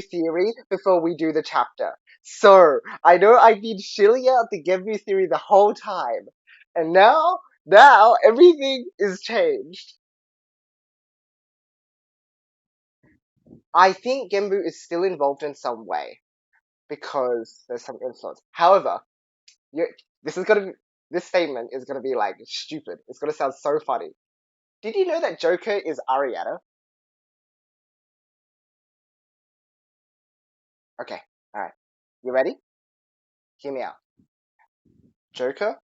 theory before we do the chapter. So, I know I've been shilling out the Genbu theory the whole time. And now everything is changed. I think Genbu is still involved in some way. Because there's some influence. However, this statement is gonna be like stupid. It's gonna sound so funny. Did you know that Joker is Ariana? Okay, alright. You ready? Hear me out. Joker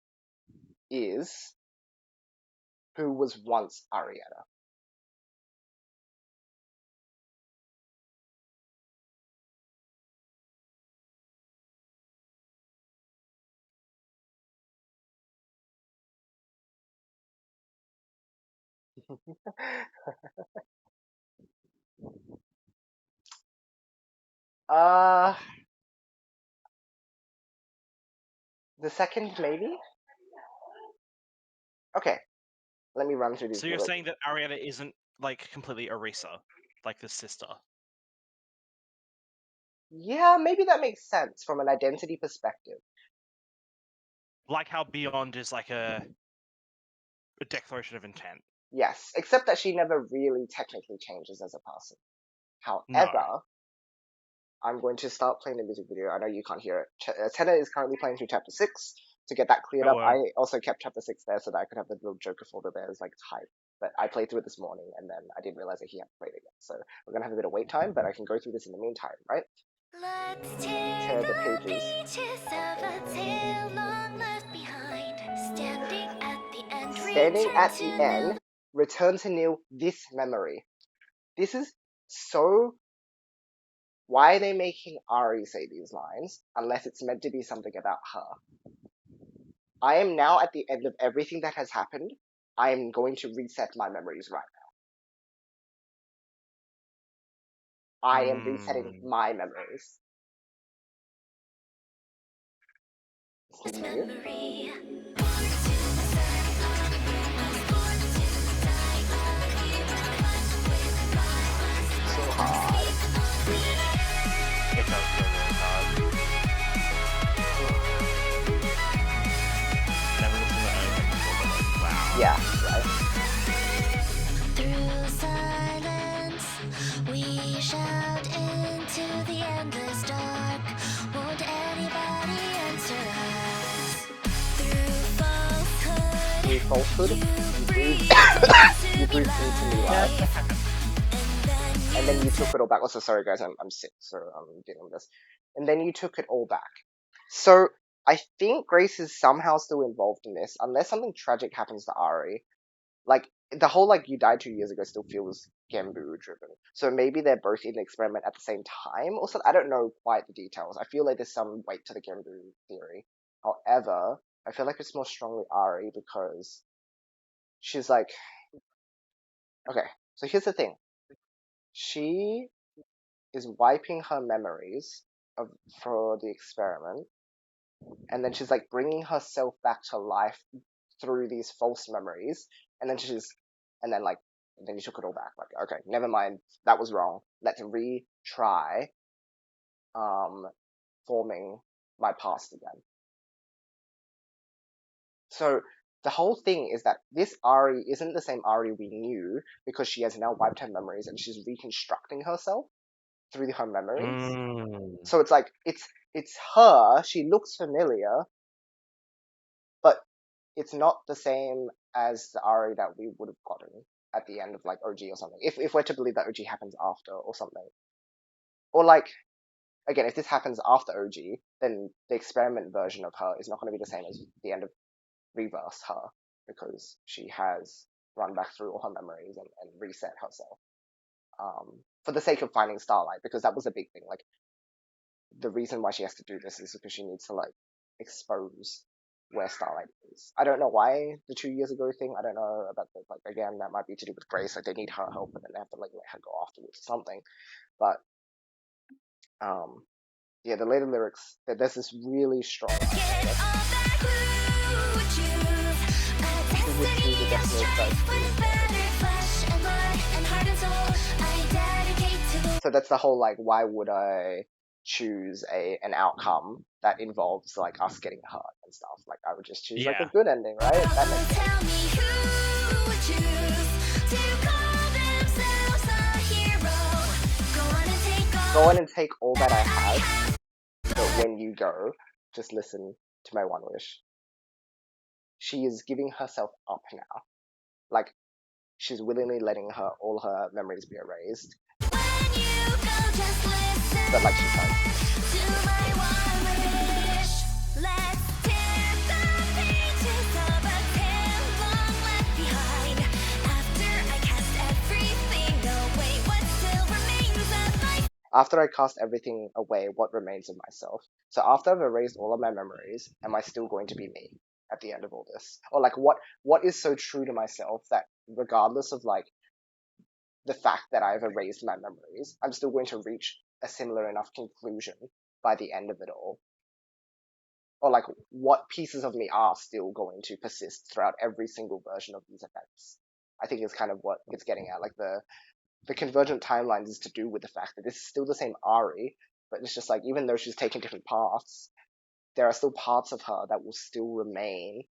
is who was once Ariana. uh, the second maybe? Okay, let me run through these. So you're saying that Ariana isn't like completely Arisa, like the sister? Yeah, maybe that makes sense from an identity perspective. Like how Beyond is like a declaration of intent. Yes, except that she never really technically changes as a person. However, No. I'm going to start playing the music video. I know you can't hear it. Tenna is currently playing through chapter 6. To get that cleared up, I also kept chapter 6 there so that I could have the little Joker folder there as like type. But I played through it this morning and then I didn't realize that he hadn't played it yet. So we're going to have a bit of wait time, but I can go through this in the meantime, right? Let's tear the pages of a tale long left behind. Standing at the end, return to nil this memory. This is so... Why are they making Ari say these lines, unless it's meant to be something about her? I am now at the end of everything that has happened. I am going to reset my memories right now. I am resetting my memories. Memory. So hard. It does feel really hard. Never listened to anything before, but like, wow. Yeah, right. Through silence, we shout into the endless dark. Won't anybody answer us? Through falsehood, you breathed into me life. And then you took it all back. Also, sorry guys, I'm sick, so I'm dealing with this. And then you took it all back. So I think Grace is somehow still involved in this, unless something tragic happens to Ari. Like, the whole, like, you died 2 years ago still feels Genbu driven. So maybe they're both in the experiment at the same time, or something. I don't know quite the details. I feel like there's some weight to the Genbu theory. However, I feel like it's more strongly Ari because she's like... Okay, so here's the thing. She is wiping her memories for the experiment, and then she's like bringing herself back to life through these false memories, and then then you took it all back. Like, okay, never mind, that was wrong. Let's retry forming my past again. So the whole thing is that this Ari isn't the same Ari we knew because she has now wiped her memories and she's reconstructing herself through her memories. So it's like, it's her, she looks familiar, but it's not the same as the Ari that we would have gotten at the end of like OG or something. If we're to believe that OG happens after or something. Or like, again, if this happens after OG, then the experiment version of her is not going to be the same as the end of Reverse her, because she has run back through all her memories and reset herself. For the sake of finding Starlight, because that was a big thing. Like, the reason why she has to do this is because she needs to like expose where Starlight is. I don't know why the 2 years ago thing. I don't know about the, like, again, that might be to do with Grace. Like, they need her help and then they have to like let her go afterwards or something. But yeah, the later lyrics, there's this really strong idea. So that's the whole like, why would I choose an outcome that involves like us getting hurt and stuff? Like I would just choose like a Yeah. good ending, right? That makes sense. Tell me who would choose to call themselves a hero. Go on and take all that I have, but when you go, just listen to my one wish. She is giving herself up now. Like, she's willingly letting all her memories be erased. When you go, just listen But like she's like, to my one wish. Let's tear the pages of a tale long left behind. After I cast everything away, what still remains of my... After I cast everything away, what remains of myself? So after I've erased all of my memories, am I still going to be me at the end of all this? Or like, what is so true to myself that regardless of like the fact that I've erased my memories, I'm still going to reach a similar enough conclusion by the end of it all? Or like, what pieces of me are still going to persist throughout every single version of these events? I think is kind of what it's getting at. Like the convergent timelines is to do with the fact that this is still the same Ari, but it's just like, even though she's taken different paths, there are still parts of her that will still remain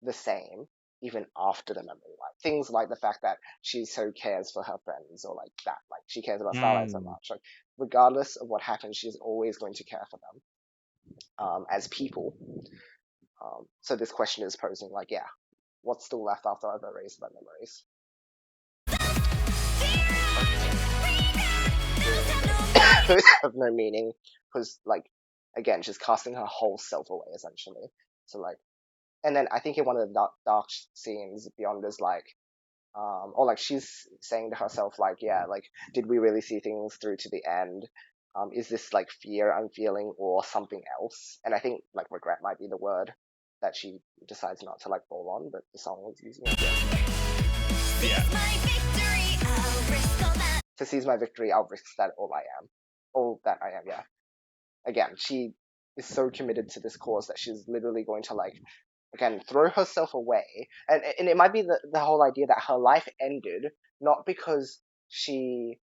the same even after the memory wipe. Things like the fact that she so cares for her friends, or like that, like she cares about Starlight so much. Like regardless of what happens, she's always going to care for them as people. So this question is posing like, yeah, what's still left after I've erased my memories? Those have no meaning, because like, again, she's casting her whole self away essentially. So like, and then I think in one of the dark scenes, Beyond is like, or like she's saying to herself like, yeah, like, did we really see things through to the end? Is this like fear I'm feeling or something else? And I think like regret might be the word that she decides not to like fall on, but the song is using it. Yeah. To seize my victory, I'll risk that all that I am, yeah. Again, she is so committed to this cause that she's literally going to like, again, throw herself away. And it might be the whole idea that her life ended not because she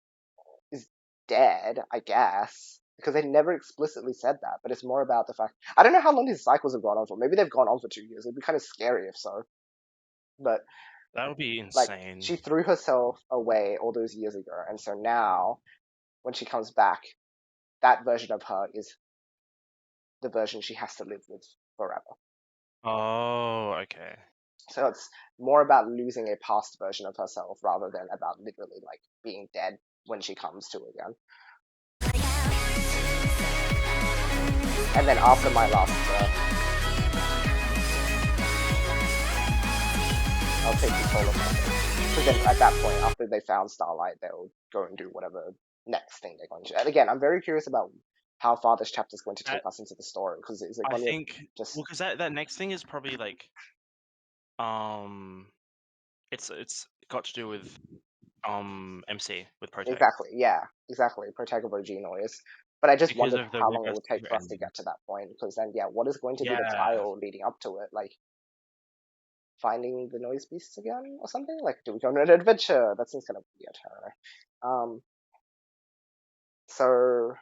is dead, I guess, because they never explicitly said that, but it's more about the fact, I don't know how long these cycles have gone on for. Maybe they've gone on for 2 years. It'd be kind of scary if so. But that would be like, insane. she threw herself away all those years ago, and so now when she comes back, that version of her is the version she has to live with forever. Oh, okay. So it's more about losing a past version of herself rather than about literally like being dead when she comes to again. And then after my last birth, I'll take control of myself. Because then at that point, after they found Starlight, they'll go and do whatever next thing they're going to. And again, I'm very curious about how far this chapter is going to take us into the story, because is it I going to think just... well, because that next thing is probably like, it's got to do with MC with Protect. Exactly, yeah, exactly. Protect over NOISZ. But I just Because wondered of the how long it reverse would take for us to ending. get to that point, because then, yeah, what is going to be the Yeah. trial leading up to it? Like, finding the noise beasts again or something? Like, do we go on an adventure? That seems kind of weird. I don't know. So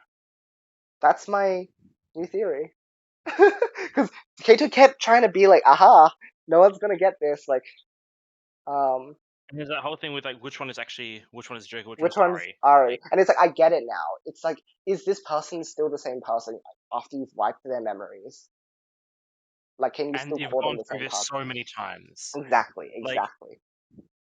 that's my new theory. Because Kato kept trying to be like, aha, no one's gonna get this. Like, And there's that whole thing with like, which one is Joker, which one's which one's Ari? Ari? Like, And it's like, I get it now. It's like, is this person still the same person after you've wiped their memories? Like, can you and still you've call them gone the through same this person? so many times. Exactly. Like,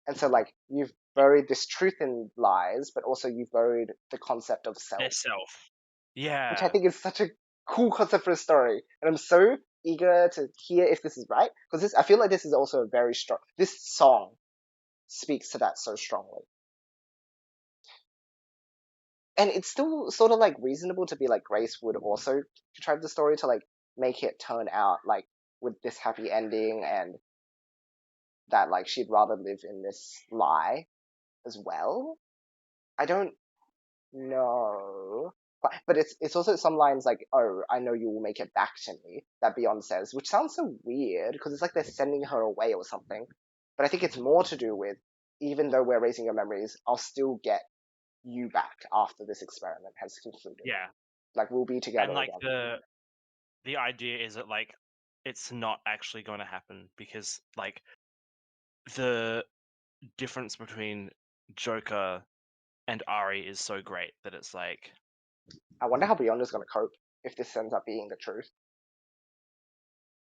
And so, like, you've buried this truth in lies, but also you've buried the concept of self. their self. Yeah. Which I think is such a cool concept for a story. And I'm so eager to hear if this is right, because I feel like this is also a very strong... This song speaks to that so strongly. And it's still sort of, like, reasonable to be like Grace would also contrive the story to, like, make it turn out, like, with this happy ending, and that, like, she'd rather live in this lie as well. I don't know. But it's also some lines like, oh, I know you will make it back to me, that Beyond says, which sounds so weird, because it's like they're sending her away or something. But I think it's more to do with, even though we're erasing your memories, I'll still get you back after this experiment has concluded. Yeah. Like we'll be together And like again. the idea is that like it's not actually going to happen because like the difference between Joker and Ari is so great that it's like I wonder how Beyond is gonna cope if this ends up being the truth.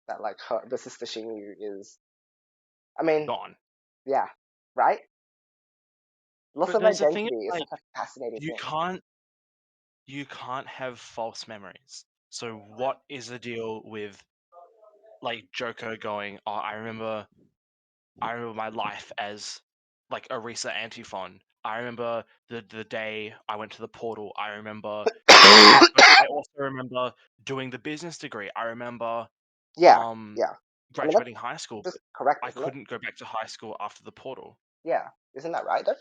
That like the sister Shinyu is, I mean, gone. yeah, right? Loss But of there's the thing identity is like such a fascinating you thing. can't have false memories. So what is the deal with like Joker going, "Oh, I remember my life as like Arisa Antiphon. I remember the day I went to the portal. I remember but I also remember doing the business degree. I remember Yeah, yeah. I mean, that's graduating high school, just but correct, I isn't it? couldn't go back to high school after the portal. Yeah, isn't that right though?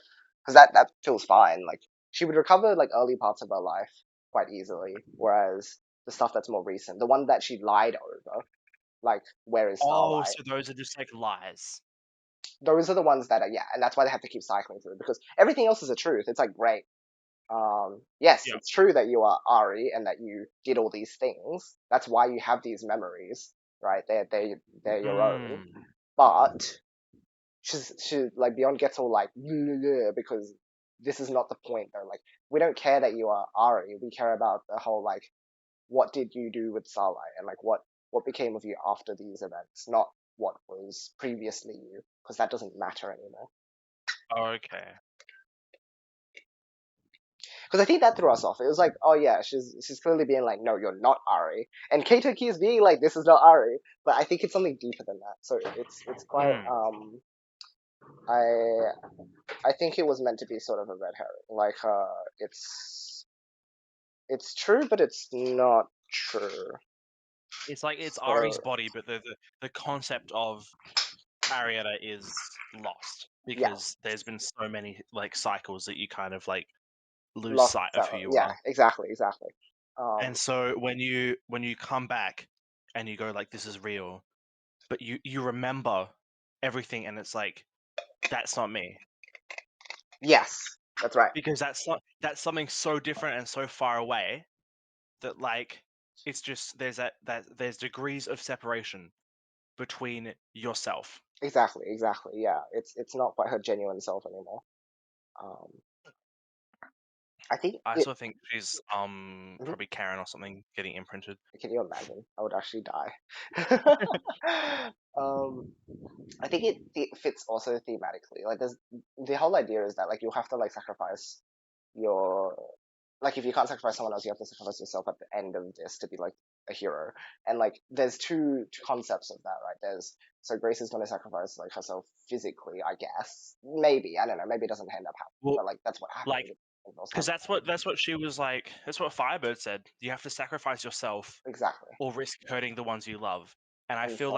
Because that feels fine. Like she would recover like early parts of her life quite easily, whereas the stuff that's more recent, the one that she lied over, like where is Oh, Starlight? so those are just like lies. Those are the ones that are, yeah, and that's why they have to keep cycling through because everything else is a truth. It's like great. Yes, Yeah. it's true that you are Ari and that you did all these things. That's why you have these memories, right? They're your own. Mm. But she like Beyond gets all like because this is not the point though. Like we don't care that you are Ari. We care about the whole like what did you do with Starlight and like what became of you after these events, not what was previously you, because that doesn't matter anymore. Okay. Because I think that threw us off. It was like, oh yeah, she's clearly being like, no, you're not Ari, and Keitoki is being like, this is not Ari, but I think it's something deeper than that. So it's quite I think it was meant to be sort of a red herring. Like it's true, but it's not true. It's like it's So Ari's body, but the concept of Arietta is lost yeah, because there's been so many like cycles that you kind of like lose lost. sight of who you Yeah, are. exactly. And so when you come back and you go like this is real, but you remember everything and it's like that's not me. Yes, that's right. Because that's something so different and so far away that like it's just there's that there's degrees of separation between yourself. Exactly. Yeah, it's not quite her genuine self anymore. Um, I think I it. also think she's Mhm. probably Karen or something getting imprinted. Can you imagine? I would actually die. I think it fits also thematically. Like, there's the whole idea is that like you have to like sacrifice your like if you can't sacrifice someone else, you have to sacrifice yourself at the end of this to be like a hero. And like there's two concepts of that, right? There's so Grace is going to sacrifice like herself physically, I guess. Maybe I don't know. Maybe it doesn't end up happening, Well, but like that's what happened. like because that's what she was like. That's what Firebird said. You have to sacrifice yourself Exactly. or risk hurting the ones you love. And I And feel so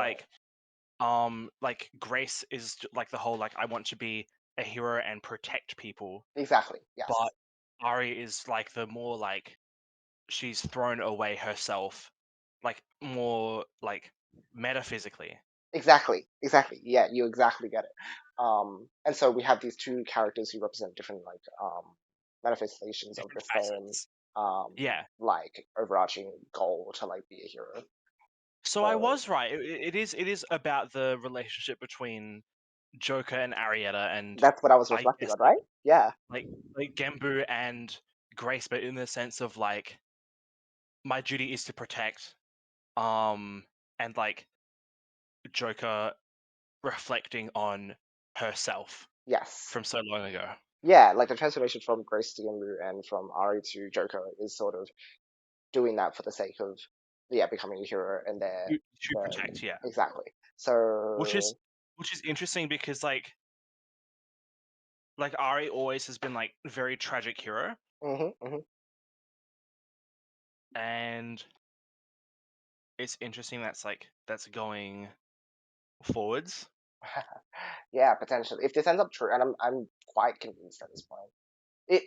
like Grace is like the whole like I want to be a hero and protect people, exactly, yes. but Ari is like the more like she's thrown away herself, like more like metaphysically. Exactly. Yeah, you exactly get it. And so we have these two characters who represent different like manifestations of the Different same facets. Yeah. like overarching goal to like be a hero. So I was right. It is about the relationship between Joker and Arietta, and That's what I was I reflecting guess on, right? Yeah. like Gembu and Grace, but in the sense of like my duty is to protect, and like Joker reflecting on herself Yes. from so long ago. Yeah, like the transformation from Grace to Yinru and from Ari to Joker is sort of doing that for the sake of becoming a hero and To protect, yeah. exactly. So Which is interesting because like Ari always has been like very tragic hero, and it's interesting that's going forwards. yeah, potentially. If this ends up true, and I'm quite convinced at this point. It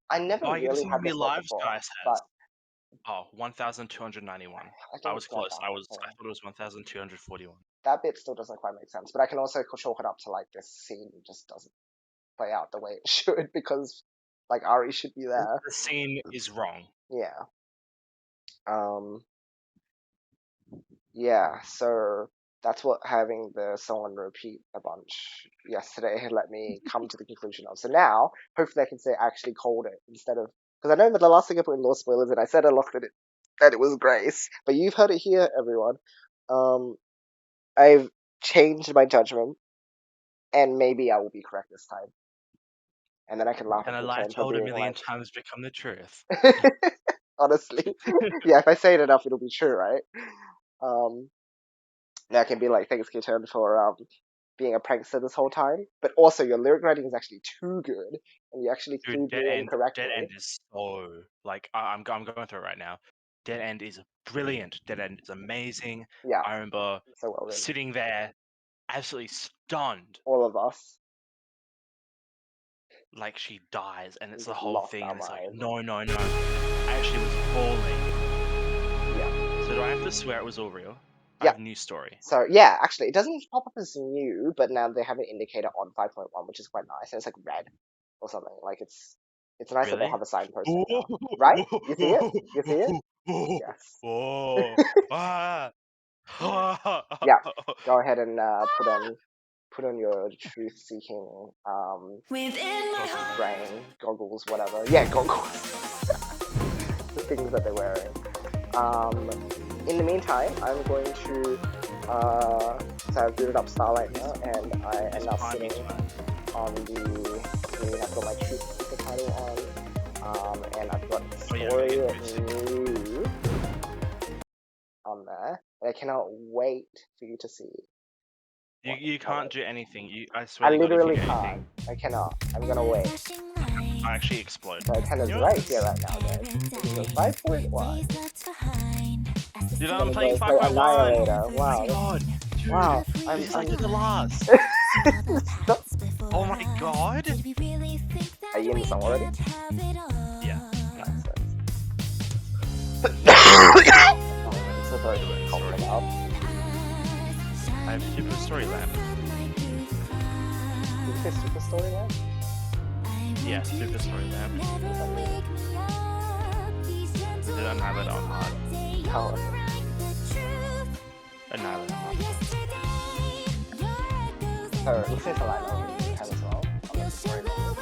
I never Oh, I get to really see how had many this thought lives before, Gaius has. but 1,291. I I think was it's not close. that. I thought it was 1,241. That bit still doesn't quite make sense, but I can also chalk it up to like this scene just doesn't play out the way it should because Like Ari should be there. The scene is wrong. Yeah. Yeah, so that's what having the song on repeat a bunch yesterday let me come to the conclusion of. So now, hopefully I can say I actually called it instead of, because I know that the last thing I put in NOISZ spoilers and I said a lot that it was Grace, but you've heard it here, everyone. I've changed my judgment, and maybe I will be correct this time. And then I can laugh And at a the lie trend for told a being million like, times become the truth. honestly. Yeah, if I say it enough, it'll be true, right? Now I can be like, thanks, K-Turn, for being a prankster this whole time. But also, your lyric writing is actually too good, and you actually threw Dude, me in correctly. Dead End is so like I'm going through it right now. Dead End is brilliant. Dead End is amazing. Yeah, I remember so well written. sitting there, absolutely stunned, All of us. like she dies, and it's We the just whole lost thing, our and it's like, minds. no. I actually was falling. Yeah. So do I have to swear it was all real? I Yeah. have a new story. So yeah, actually, it doesn't pop up as new, but now they have an indicator on 5.1, which is quite nice, and it's like red or something. Like it's nice that they Really? have a signpost right now. Right? You see it? You see it? Yes. Oh. Ah. Yeah. Go ahead and put on your truth-seeking Within my heart. brain goggles, whatever. Yeah, goggles. The things that they're wearing. In the meantime, I'm going to so I've booted up Starlight now, and I am now sitting on the. I've got my truth-seeker title on, and I've got story new on there. And I cannot wait for you to see it. You can't do anything. I swear I to God, if you literally do can't. anything, I cannot. I'm gonna wait. I actually explode. So Tender's right here right now, guys. This is 5.1. Dude, I'm I'm gonna playing go play 5.1. Annihilator. Wow. God, dude, Wow. this is like the last. Oh my God. Are you in the song already? Yeah. I'm so sorry to call it out. I have Super Story Lamp. Did you say Super Story Lamp? Yeah, Super Story Lamp. Did Annihilator on hard. Oh, okay. Annihilator on hard. So, it looks like it's a line over you have as well. On the story lamp.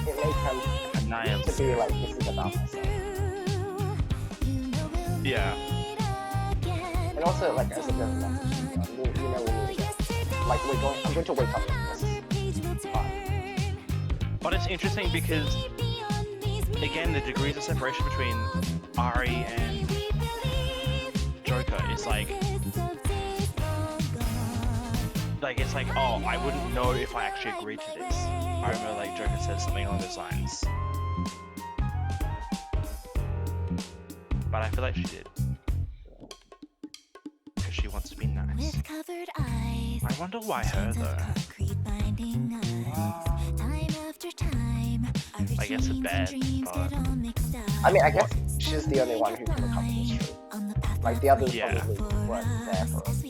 It makes sense to be like, this is about myself. Yeah. And also, like, as a good message, you know we need to get. Like, I'm going to wake up with this. Fine. But it's interesting because, again, the degrees of separation between Ari and Joker is like it's like, oh, I wouldn't know if I actually agreed to this. I remember like Joker says something along those lines. But I feel like she did. Because she wants to be nice. I wonder why her though. I guess it's bad, but... I mean, I guess she's the only one who can recover this truth. Like, the others probably weren't there for us.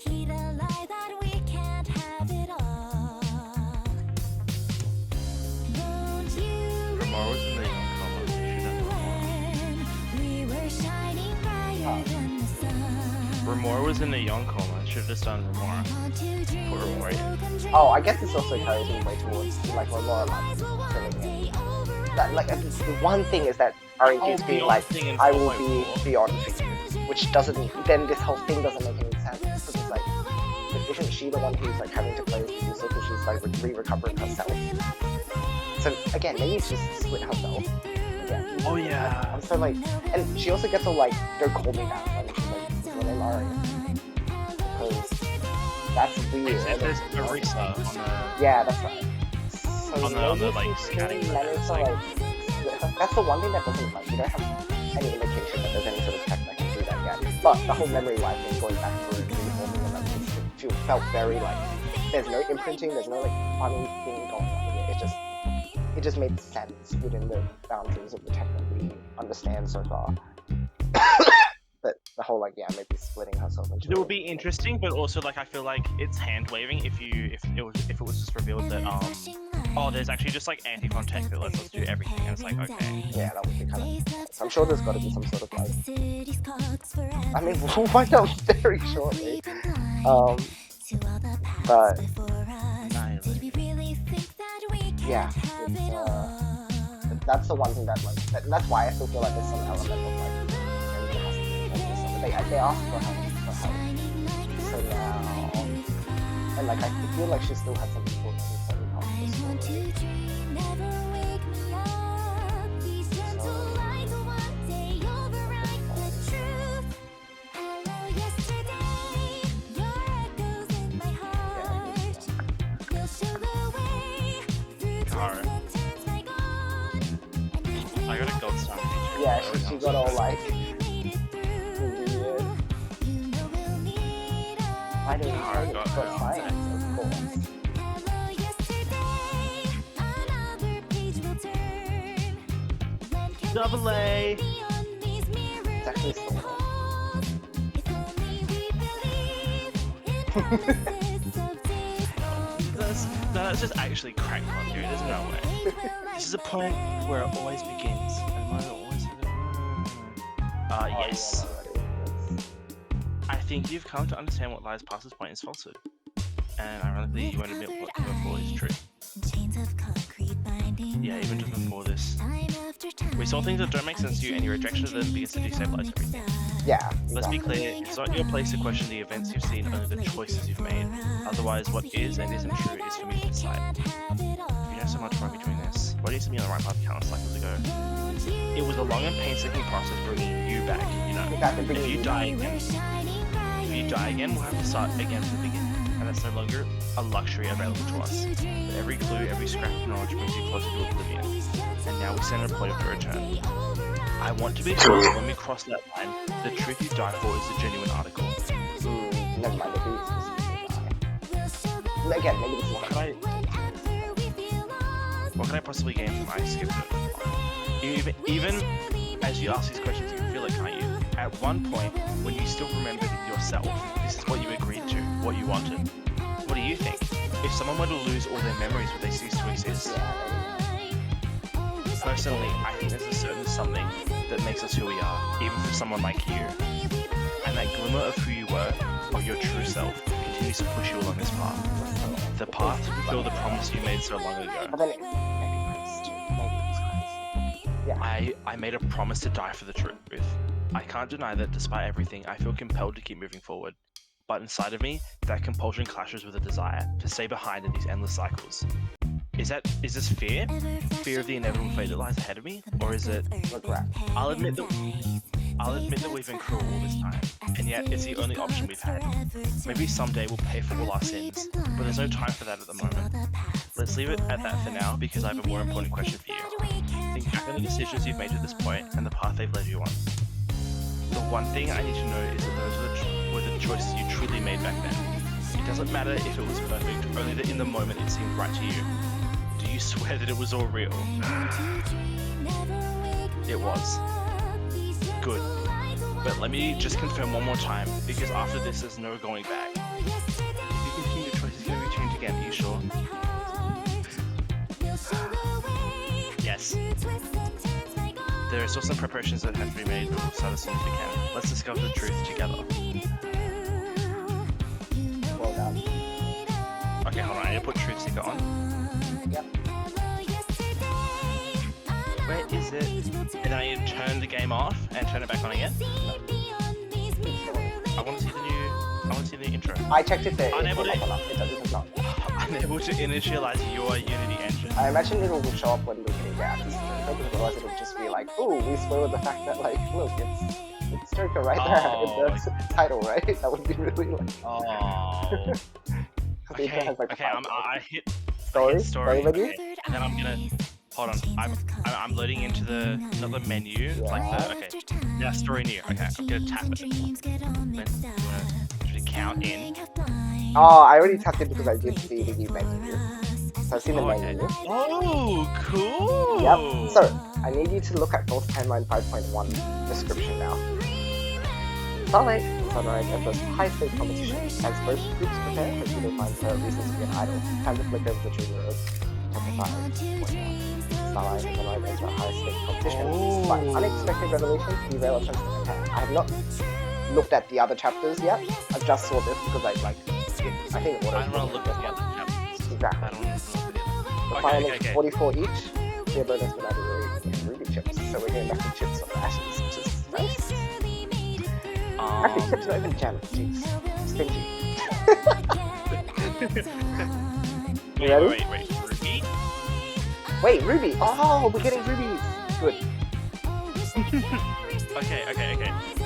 Remora was in the young coma. Remora was in the young coma. Should have just done Remora. Put Remora in. Oh, I guess this also carries me way towards, like, Remora like killing it. That, like, the one thing is that Ari keeps being like, I will be beyond for you. Which doesn't, then this whole thing doesn't make any sense. Because it's like, isn't she the one who's like having to play with music because she's like recovering herself? So again, maybe she's split herself. Again. Oh yeah. I'm so like, and she also gets all like, don't call me that when she's like, when I'm Ari. Because that's weird. There's Marisa on the... Yeah, that's right. So on the like scanning. Managed to like, that's the one thing that doesn't like, you don't have any indication that there's any sort of tech that can do that yet. But the whole memory life thing going back through and reforming the memories felt very like, there's no imprinting, there's no like funny thing going on with it. It just made sense within the boundaries of the tech that we understand so far. But The whole like maybe splitting herself into. It would be interesting, but also like I feel like it's hand waving if it was just revealed that oh, there's actually just like anti-contact that lets us do everything, and it's like okay. Yeah, that would be kind of. So I'm sure there's got to be some sort of like. I mean, we'll find out very shortly. But yeah, that's the one thing that like that's why I still feel like there's some element of like they ask for help, so now and like I feel like she still has some importance in certain parts of the story. I got a gold star. Yeah, she got all like weird. I don't know, it's got science, of course. Double A. It's actually so that's just actually cracked on here. There's no way. This is a point where it always begins. And mine always yes. I think you've come to understand what lies past this point is falsehood. And ironically, you won't admit what came before is true. Yeah, even just before this. We saw things that don't make sense to you, and your rejection of them begins to destabilize everything. Yeah. Let's be clear, it's not your place to question the events you've seen, only the choices you've made. Otherwise, what is and isn't true is for me to decide. You know so much more between this. What used to be on the right path countless cycles ago? It was a long and painstaking process bringing you back, you know. If you die again, we'll have to start again from the beginning. And that's no longer a luxury available to us. But every clue, every scrap of knowledge brings you closer to oblivion. And now we stand at a point of no return. I want to be sure that when we cross that line, the truth you die for is a genuine article. Never mind, maybe it's again, maybe this is what can I possibly gain from I skipped it? Even as you ask these questions, you can feel it, can't you? At one point, when you still remembered yourself, this is what you agreed to, what you wanted. What do you think? If someone were to lose all their memories, would they cease to exist? Personally, I think there's a certain something that makes us who we are, even for someone like you. And that glimmer of who you were, or your true self, continues to push you along this path. The path to fulfill the promise you made so long ago. I made a promise to die for the truth. I can't deny that despite everything, I feel compelled to keep moving forward. But inside of me, that compulsion clashes with a desire to stay behind in these endless cycles. Is this fear? Fear of the inevitable fate that lies ahead of me? Or is it regret? I'll admit that we've been cruel all this time, and yet it's the only option we've had. Maybe someday we'll pay for all our sins, but there's no time for that at the moment. Let's leave it at that for now, because I have a more important question for you. Think back on the decisions you've made to this point, and the path they've led you on. The one thing I need to know is that those were the choices you truly made back then. It doesn't matter if it was perfect, only that in the moment it seemed right to you. Do you swear that it was all real? It was. Good. But let me just confirm one more time, because after this there's no going back. If you continue, the choice is going to be changed again, are you sure? Yes. There are still some preparations that have to be made, but we'll start as soon as we can. Let's discover the truth together. Well done. Okay, hold on, I need to put truth sticker on. Yep. Where is it? And then I need to turn the game off and turn it back on again. I want to see the new intro. I checked it there. Unable to initialize your Unity engine. I imagine it will show up when we can get access to it, because otherwise it'll just be like, ooh, we spoiled the fact that, like, look, it's Joker right there in the title, right? That would be really like... Oh. Okay, has, like, okay, I hit story menu? Okay. And then I'm gonna... Hold on, I'm loading into the, not the menu, like the, okay. Yeah, story new, okay, I'm gonna tap it. Then I'm gonna count in. Oh, I already tapped it because I did see the new menu. So I've seen the menu. Oh, cool! Yep, so I need you to look at False Timeline 5.1 description now. Starlight and Sunrise enters high-stakes competition as both groups prepare for who they find her reasons to be an idol. Time to flick over the true road. Chapter 5. Starlight and Sunrise enter a high-stakes competition, but unexpected revelations derail attempts to prepare. I have not looked at the other chapters yet. I just saw this because I think I don't want to look at the other chapters. Exactly. I don't want to look at the other. The final 44 each. Clear bonus for that ruby chips. So we're getting back to chips on ashes, which is nice. Actually, chips not even jam. Jeez. Stingy. You ready? Wait. Ruby? Wait, Ruby! Oh, we're getting rubies! Good. Okay.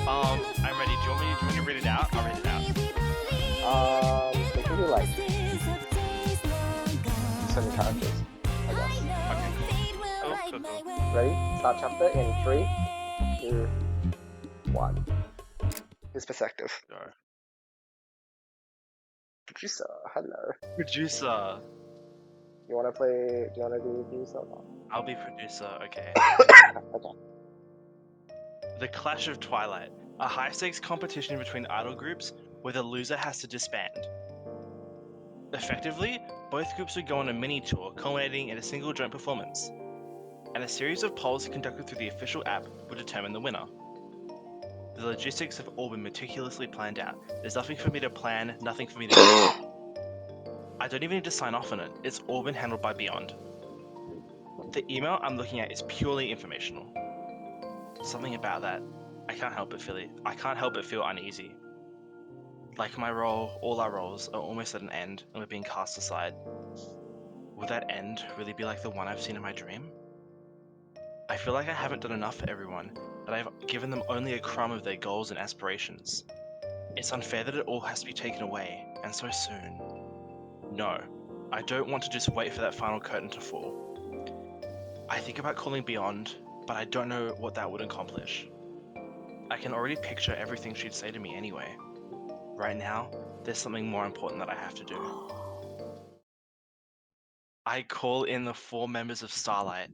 I'm ready. Do you want me to read it out? I'll read it out. They can do like 7 characters, I guess. Okay. Cool. Ready? Start chapter in 3, 2, 1. His perspective. Go. Producer, hello. Producer. Do you wanna do producer or not? I'll be producer, okay. Okay. The Clash of Twilight. A high-stakes competition between idol groups where the loser has to disband. Effectively, both groups would go on a mini-tour culminating in a single joint performance. And a series of polls conducted through the official app would determine the winner. The logistics have all been meticulously planned out. There's nothing for me to plan, nothing for me to do. I don't even need to sign off on it. It's all been handled by Beyond. The email I'm looking at is purely informational. Something about that, I can't help but feel uneasy. Like my role, all our roles are almost at an end and we're being cast aside. Will that end really be like the one I've seen in my dream? I feel like I haven't done enough for everyone, that I've given them only a crumb of their goals and aspirations. It's unfair that it all has to be taken away, and so soon. No, I don't want to just wait for that final curtain to fall. I think about calling Beyond, but I don't know what that would accomplish. I can already picture everything she'd say to me anyway. Right now, there's something more important that I have to do. I call in the 4 members of Starlight.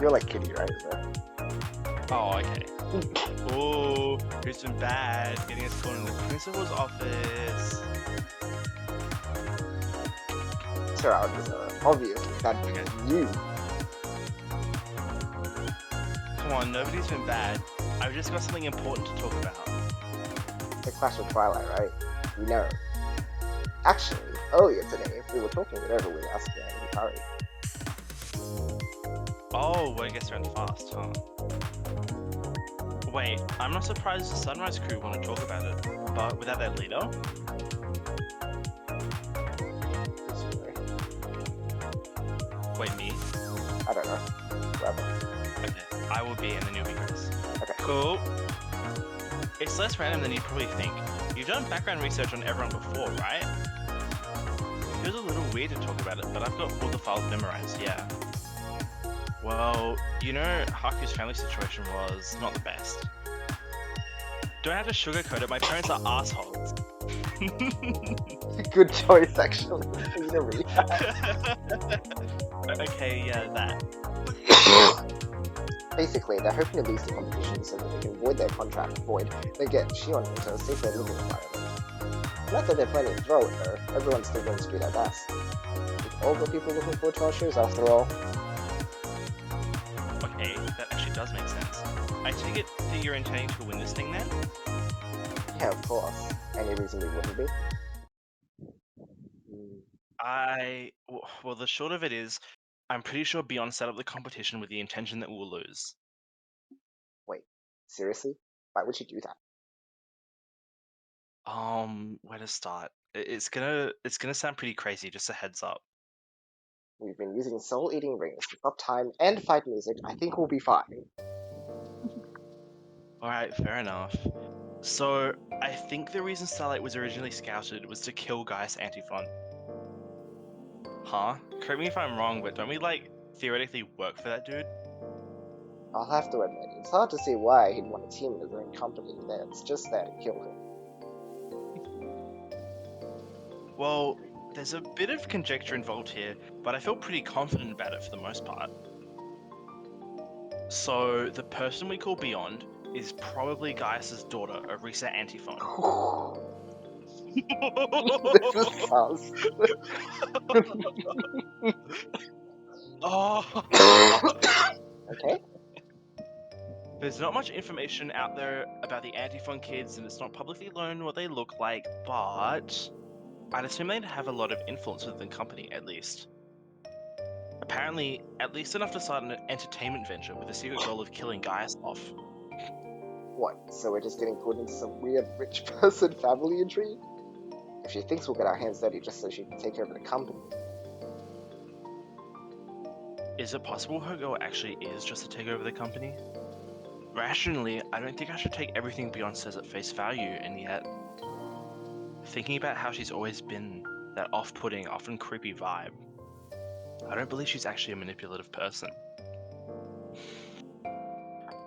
You're like Kitty, right? So. Oh, okay. Ooh, who's been bad? Getting us called in the principal's office. Sure, I'll just obviously that's you. Come on, nobody's been bad. I've just got something important to talk about. The Clash of Twilight, right? We know. Actually, earlier today, we were talking it over with Asuka and Hikari. Oh, well, I guess you're fast, huh? Wait, I'm not surprised the Sunrise crew want to talk about it, but without their leader? Wait, me? I don't know. Whatever. Okay, I will be and then you'll be Chris. Okay. Cool. It's less random than you probably think. You've done background research on everyone before, right? It feels a little weird to talk about it, but I've got all the files memorized, yeah. Well, you know, Haku's family situation was not the best. Don't have to sugarcoat it, my parents are assholes. Good choice, actually. Scenery. Okay, yeah, that. Basically, they're hoping to lose the competition so that they can void their contract void. They get Shion into a safer living environment. Not that they're planning to throw it though, everyone's still going to do their best. With all the people looking forward to our shows after all. Okay, that actually does make sense. I take it that you're intending to win this thing then? Yeah, of course. Any reason we wouldn't be? Well, the short of it is, I'm pretty sure Beyond set up the competition with the intention that we'll lose. Wait, seriously? Why would you do that? Where to start? It's gonna sound pretty crazy, just a heads up. We've been using soul-eating rings to stop time and fight music. I think we'll be fine. Alright, fair enough. So, I think the reason Starlight was originally scouted was to kill Gaius Antiphon. Huh? Correct me if I'm wrong, but don't we, theoretically work for that dude? I'll have to admit, it's hard to see why he'd want a team in his own company that's just there to kill him. Well, there's a bit of conjecture involved here, but I feel pretty confident about it for the most part. So the person we call Beyond is probably Gaius's daughter, Arisa Antiphon. This is sus. Oh. Okay. There's not much information out there about the Antiphon kids, and it's not publicly known what they look like, but I'd assume they'd have a lot of influence within the company, at least. Apparently, at least enough to start an entertainment venture with the secret goal of killing Gaius off. What? So we're just getting put into some weird rich person family intrigue? If she thinks we'll get our hands dirty just so she can take over the company. Is it possible her goal actually is just to take over the company? Rationally, I don't think I should take everything Beyond says at face value, and yet, thinking about how she's always been that off-putting, often creepy vibe, I don't believe she's actually a manipulative person.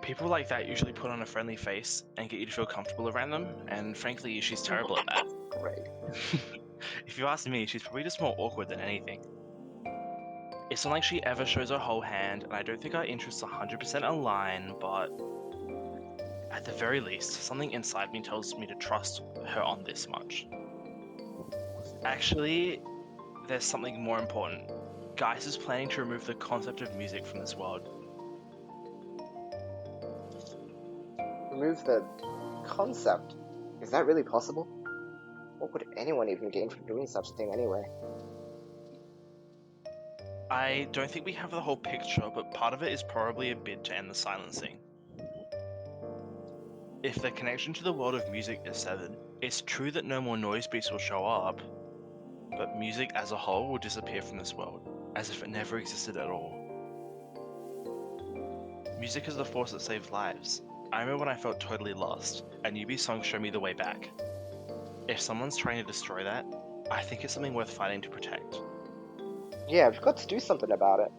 People like that usually put on a friendly face and get you to feel comfortable around them, and frankly, she's terrible at that. Great. If you ask me, she's probably just more awkward than anything. It's not like she ever shows her whole hand, and I don't think our interests 100% align, but at the very least, something inside me tells me to trust her on this much. Actually, there's something more important. Gaius is planning to remove the concept of music from this world. Remove the concept. Is that really possible? What would anyone even gain from doing such a thing anyway? I don't think we have the whole picture, but part of it is probably a bid to end the silencing. If the connection to the world of music is severed, it's true that no more noise beasts will show up, but music as a whole will disappear from this world, as if it never existed at all. Music is the force that saves lives. I remember when I felt totally lost, and Yubi's songs show me the way back. If someone's trying to destroy that, I think it's something worth fighting to protect. Yeah, we've got to do something about it.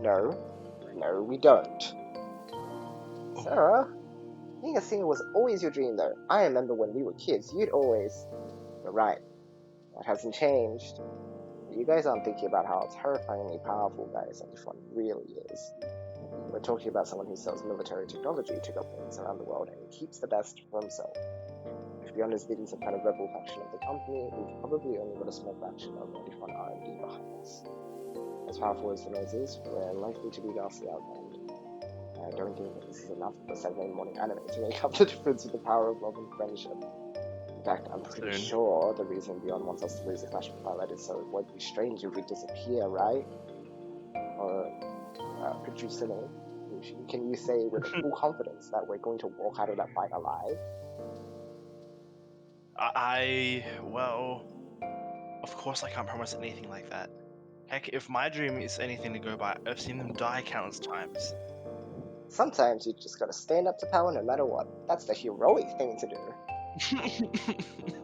No, we don't. Sarah, being a singer was always your dream though. I remember when we were kids, you'd always... You're right, that hasn't changed. You guys aren't thinking about how terrifyingly powerful Gaius Antiphon really is. We're talking about someone who sells military technology to governments around the world and keeps the best for himself. If Beyond is leading some kind of rebel faction of the company, we've probably only got a small fraction of Antiphon R&D behind us. As powerful as the noise is, we're likely to be vastly outgunned. I don't think that this is enough of a Saturday morning anime to make up the difference with the power of love and friendship. In fact, I'm pretty sure the reason Beyond wants us to lose the Clash of Twilight is so it won't be strange if we disappear, right? Or, producer, can you say with full confidence that we're going to walk out of that fight alive? Well, of course I can't promise anything like that. Heck, if my dream is anything to go by, I've seen them die countless times. Sometimes you just gotta stand up to power no matter what. That's the heroic thing to do.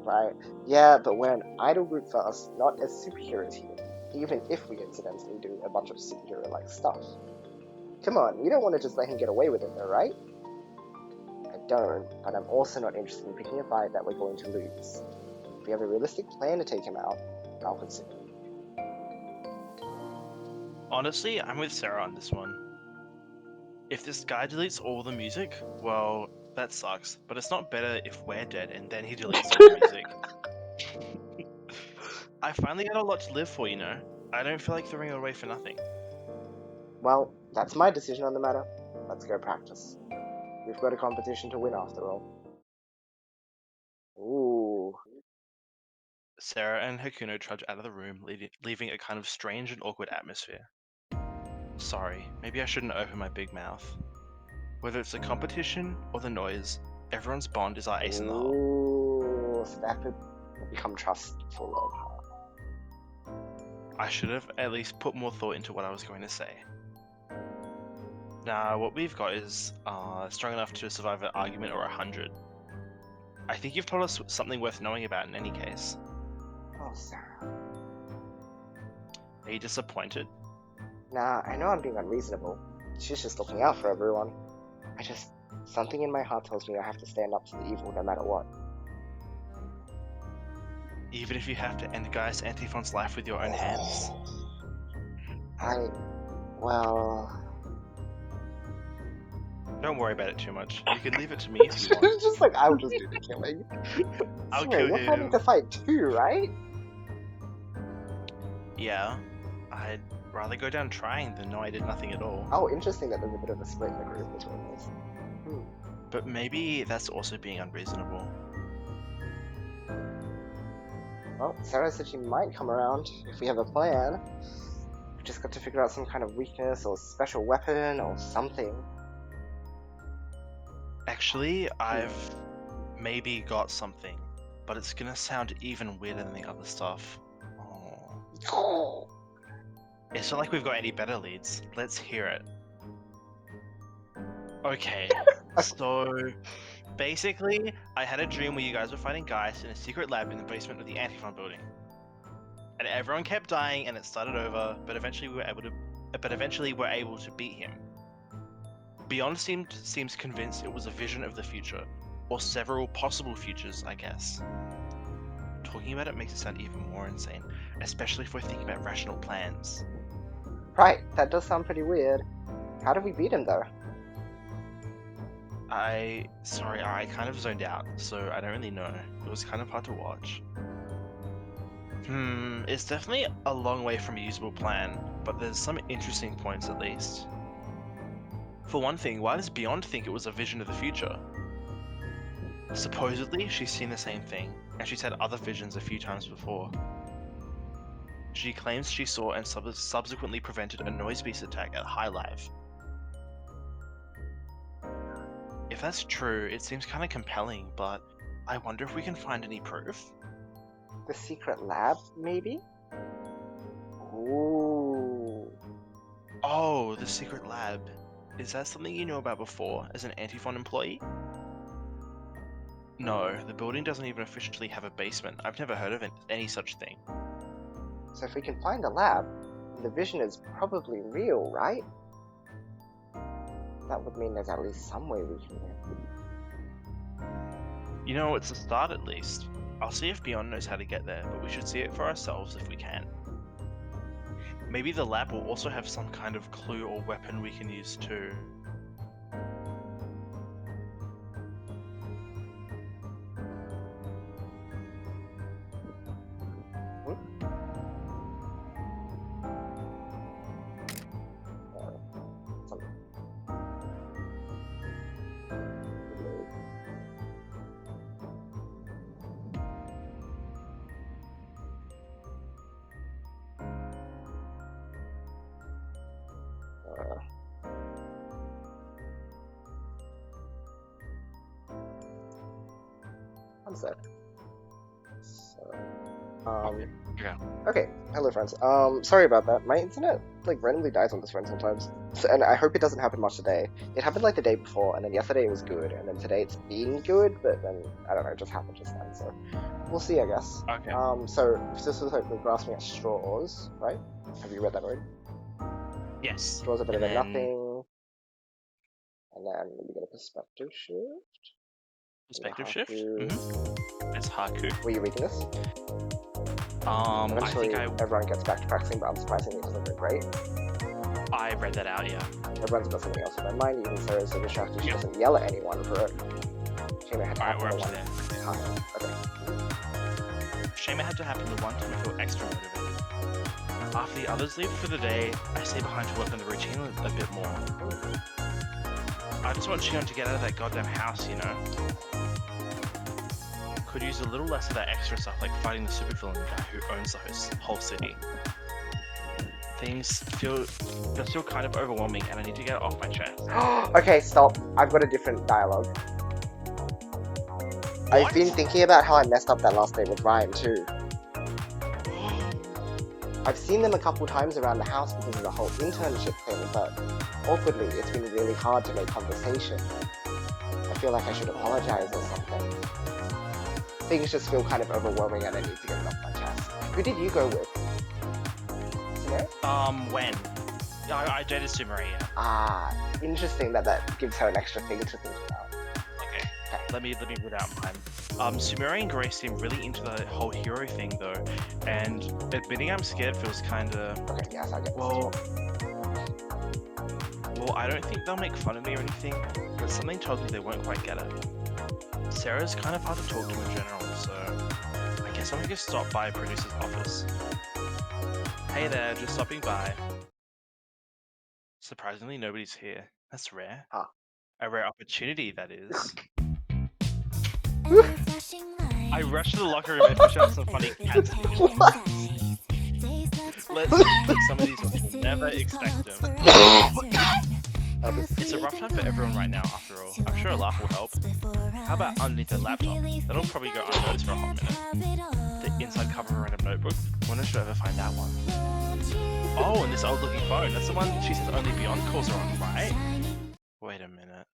Right? Yeah, but we're an idol group first, not as superheroes here. Even if we incidentally do a bunch of superhero-like stuff. Come on, you don't want to just let him get away with it though, right? I don't, but I'm also not interested in picking a fight that we're going to lose. If we have a realistic plan to take him out, I'll consider it. Honestly, I'm with Sarah on this one. If this guy deletes all the music, well, that sucks, but it's not better if we're dead and then he deletes all the music. I finally got a lot to live for, you know? I don't feel like throwing it away for nothing. Well, that's my decision on the matter. Let's go practice. We've got a competition to win after all. Ooh. Sarah and Hakuno trudge out of the room, leaving a kind of strange and awkward atmosphere. Sorry, maybe I shouldn't open my big mouth. Whether it's a competition or the noise, everyone's bond is our ace in the hole. Ooh, so that could become trustful of her. I should have at least put more thought into what I was going to say. Now, what we've got is strong enough to survive an argument or 100. I think you've told us something worth knowing about in any case. Oh, Sarah. Are you disappointed? Nah, I know I'm being unreasonable. She's just looking out for everyone. Something in my heart tells me I have to stand up to the evil no matter what. Even if you have to end Gaius Antiphon's life with your own hands. Well... Don't worry about it too much. You can leave it to me if you want. It's just like, I'll just do the killing. I'll Sorry, kill you're planning him. to fight too, right? Yeah, I'd rather go down trying than know I did nothing at all. Oh, interesting that there's a bit of a split in the group between us. But maybe that's also being unreasonable. Well, Sarah said she might come around if we have a plan. We've just got to figure out some kind of weakness or special weapon or something. Actually, I've maybe got something, but it's gonna sound even weirder than the other stuff. Oh. It's not like we've got any better leads. Let's hear it. Okay, so basically, I had a dream where you guys were fighting Gaius in a secret lab in the basement of the Antiphon building. And everyone kept dying and it started over, but eventually we're able to beat him. Beyond seems convinced it was a vision of the future, or several possible futures, I guess. Talking about it makes it sound even more insane, especially if we're thinking about rational plans. Right, that does sound pretty weird. How did we beat him though? I kind of zoned out, so I don't really know. It was kind of hard to watch. It's definitely a long way from a usable plan, but there's some interesting points at least. For one thing, why does Beyond think it was a vision of the future? Supposedly, she's seen the same thing, and she's had other visions a few times before. She claims she saw and subsequently prevented a NOISZ attack at High Life. If that's true, it seems kind of compelling, but I wonder if we can find any proof? The secret lab, maybe? Ooh. Oh, the secret lab. Is that something you knew about before, as an Antiphon employee? No, the building doesn't even officially have a basement. I've never heard of any such thing. So if we can find a lab, the vision is probably real, right? That would mean there's at least some way we can win. You know, it's a start at least. I'll see if Beyond knows how to get there, but we should see it for ourselves if we can. Maybe the lab will also have some kind of clue or weapon we can use too. One sec. Yeah. Okay, hello friends. Sorry about that. My internet like randomly dies on this phone sometimes, and I hope it doesn't happen much today. It happened like the day before, and then yesterday it was good, and then today it's been good, but then I don't know, it just happened just then. So we'll see, I guess. Okay. So if this was like we're grasping at straws, right? Have you read that word? Yes. Straws are better than nothing. And then we get a perspective shift. Perspective shift? Haku. It's Haku. Were you reading this? Eventually, I think everyone gets back to practicing, but unsurprisingly, it doesn't go great. I read that out, yeah. Everyone's got something else in their mind, even Sarah's so distracted she doesn't yell at anyone for it. Shema had to Alright, happen we're the up to one there. time. Okay. Shema had to happen the one time to feel extra motivated. After the others leave for the day, I stay behind to work on the routine a bit more. I just want Shion to get out of that goddamn house, you know? Could use a little less of that extra stuff like fighting the supervillain guy who owns the whole city. Things feel still kind of overwhelming and I need to get it off my chest. Okay, stop. I've got a different dialogue. What? I've been thinking about how I messed up that last day with Ryan too. I've seen them a couple times around the house because of the whole internship thing, but awkwardly, it's been really hard to make conversation. I feel like I should apologize or something. Things just feel kind of overwhelming and I need to get it off my chest. Who did you go with? Sumire? When? I dated Sumire, yeah. Ah, interesting that gives her an extra thing to think about. Okay. let me read out mine. Sumeri and Grace seem really into the whole hero thing though, and admitting I'm scared feels kinda... Okay, yes, I get Well, I don't think they'll make fun of me or anything, but something tells me they won't quite get it. Sarah's kind of hard to talk to in general, so I guess I'm gonna go stop by producer's office. Hey there, just stopping by. Surprisingly, nobody's here. That's rare. Huh. A rare opportunity, that is. Every flashing I light. rushed to the locker room and pushed out some funny cats. Let's see some of these ones you'll never expect them. It's a rough time for everyone right now, after all. I'm sure a laugh will help. How about underneath the laptop? That'll probably go unnoticed for a hot minute. The inside cover of a random notebook? Wonder if she'll ever find that one. Oh, and this old-looking phone. That's the one she says only Beyond calls are on, right? Wait a minute.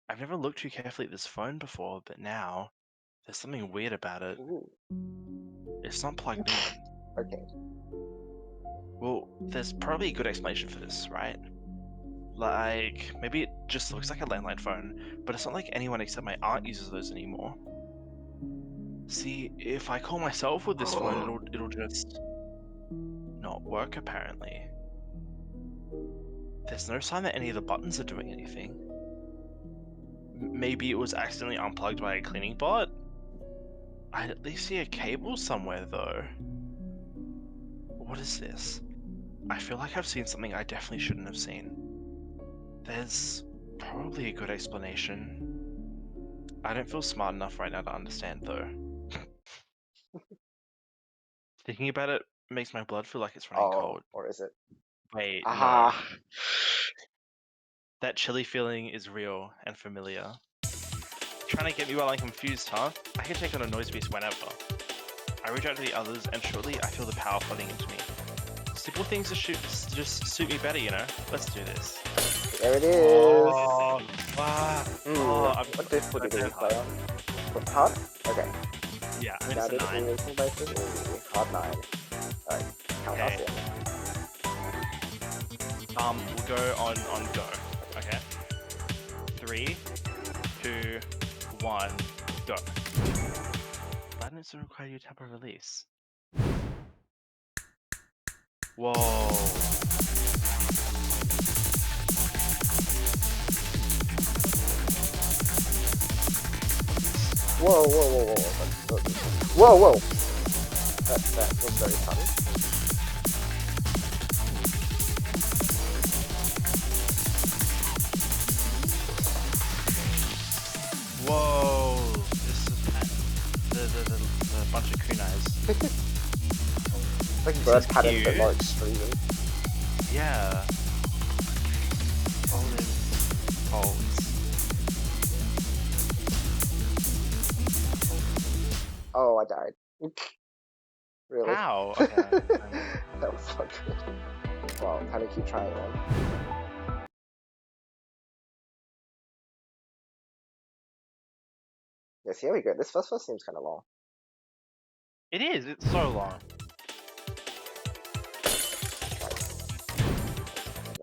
I've never looked too carefully at this phone before, but now there's something weird about it. Ooh, It's not plugged in. okay. Well, there's probably a good explanation for this, right? Like, maybe it just looks like a landline phone, but it's not like anyone except my aunt uses those anymore. See, if I call myself with this phone, it'll just not work apparently. There's no sign that any of the buttons are doing anything. Maybe it was accidentally unplugged by a cleaning bot? I at least see a cable somewhere though. What is this? I feel like I've seen something I definitely shouldn't have seen. There's probably a good explanation. I don't feel smart enough right now to understand though. Thinking about it makes my blood feel like it's running cold. Or is it? Wait, Ah, no. That chilly feeling is real and familiar. Trying to get me while I'm confused, huh? I can take on a NOISZ beast whenever. I reach out to the others and shortly I feel the power flooding into me. Simple things just suit me better, you know? Let's do this. there it is. Oh, wow. What disc did you play on? What, hard? Okay. Yeah, I'm Now into this 9. is basically hard 9. Alright, count us in. We'll go on go. Okay. 3, 2, 1, go. Why didn't it require you to tap a release? Whoa. Whoa. That was very funny. Whoa. This is the bunch of kunais. It's like bird pattern, but more extreme. Yeah. Folded folds. Oh, I died. Really? How? Okay. That was so good. Well, how to keep trying then. Yes, here we go. This first seems kind of long. It is. It's so long.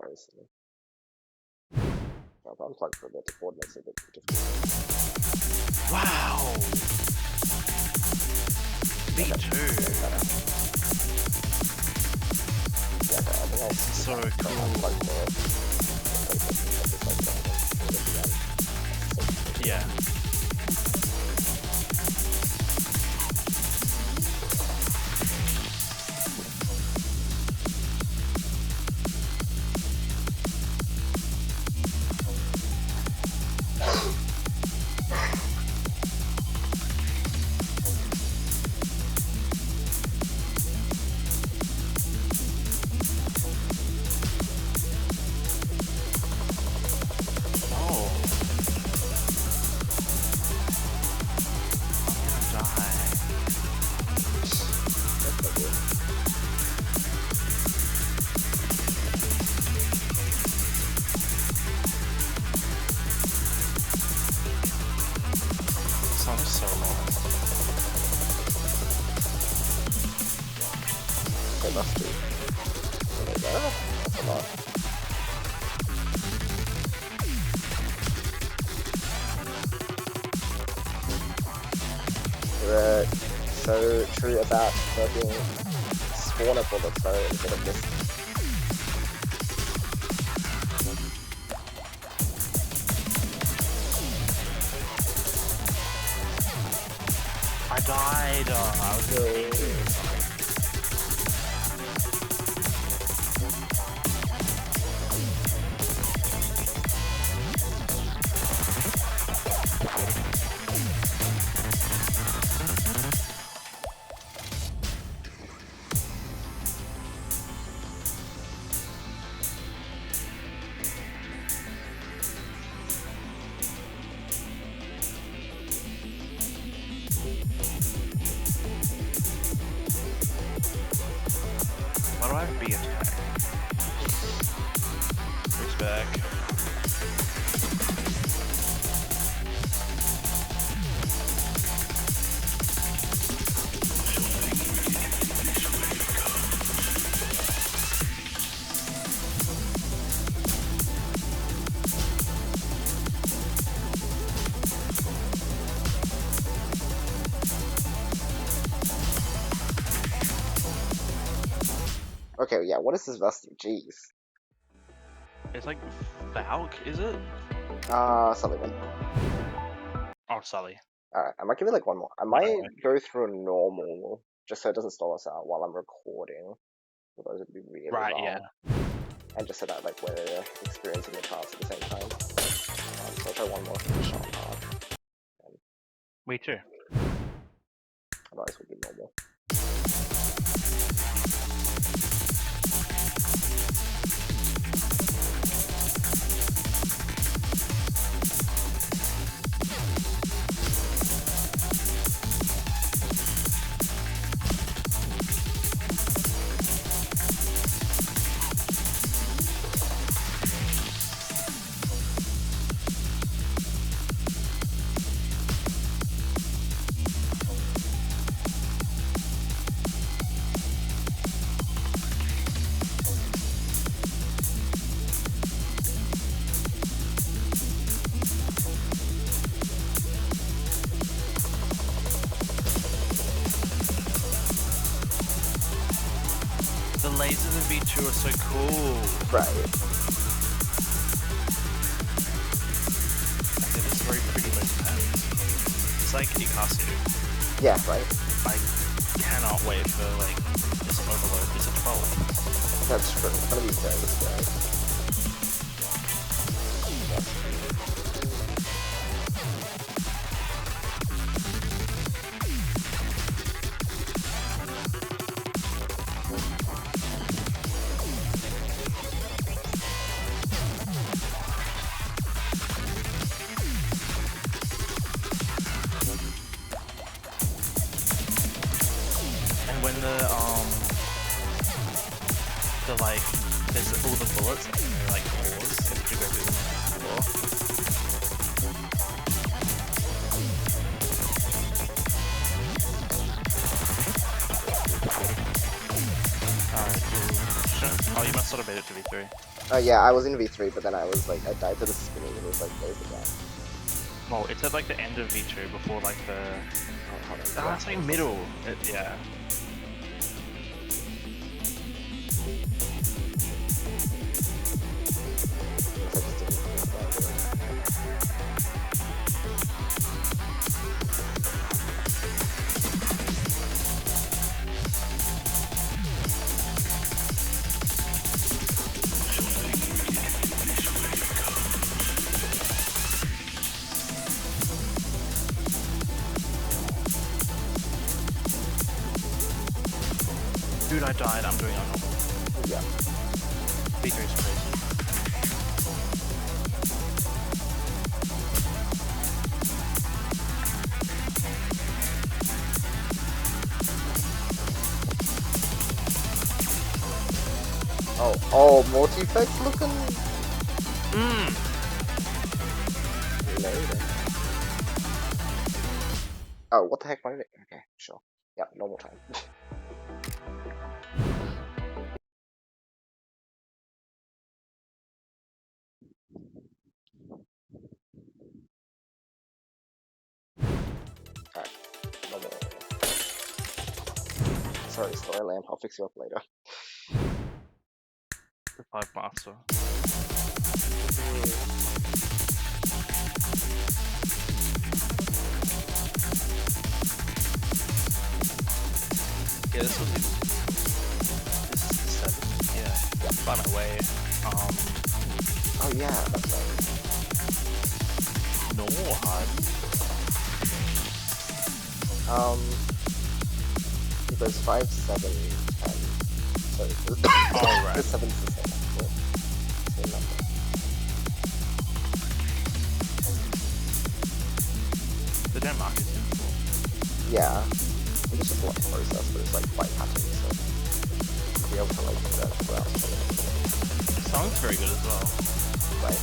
Very silly. Well, I'm plugged for a bit. The board makes it a bit difficult. Wow. Me too. Yeah, okay, I think I'll So cool. unplug for Yeah. Song is so long. It must be. There we go. That's a lot. You're so true about working spawner bullets though instead of this. I died. I was really sorry. Why do I have B attack? Who's back? Okay, yeah, what is this Vesty? Jeez. It's like Valk, is it? Sullivan. Oh, Sully. Alright, I might give it like one more. I might go through a normal, just so it doesn't stall us out while I'm recording. Otherwise it'd be really Right, long. yeah. And just so that like we're experiencing the task at the same time. So I'll try one more shot mark. Me too. Otherwise we'll be normal. The lasers in V2 are so cool. Right. Okay, this is very pretty laser pads. It's like Ikasu. Yeah, right? I cannot wait for like this overload. It's a 12. That's true. It's gonna be very scary. And when the like there's all the bullets and they're like pause and you go through them on the floor. Oh, you must not have made it to V3. Yeah, I was in V3, but then I was like, I died to the spinning and it was like, there's the gap. Well, it's at like the end of V2 before like the. Oh, hold on. Ah, it's like middle. Yeah. Dude, I died. I'm doing unnormal. Yeah. V3 is crazy. Oh, multi-effects looking later. Oh, what the heck? Why did it? Okay, sure. Yeah, normal time. Alright, normal. Sorry, story lamp. I'll fix you up later. Revive master. Yeah, this is the 7. Yeah. By my way, Oh yeah, that's right. normal hard. It goes 5, 7, 10. So Alright. the 7 to 7. Cool. Same number. The Denmark is cool. Yeah. I think it's just a lot of process, but it's like quite patterns, so to be able to like do that as well. The song's very good as well. Right?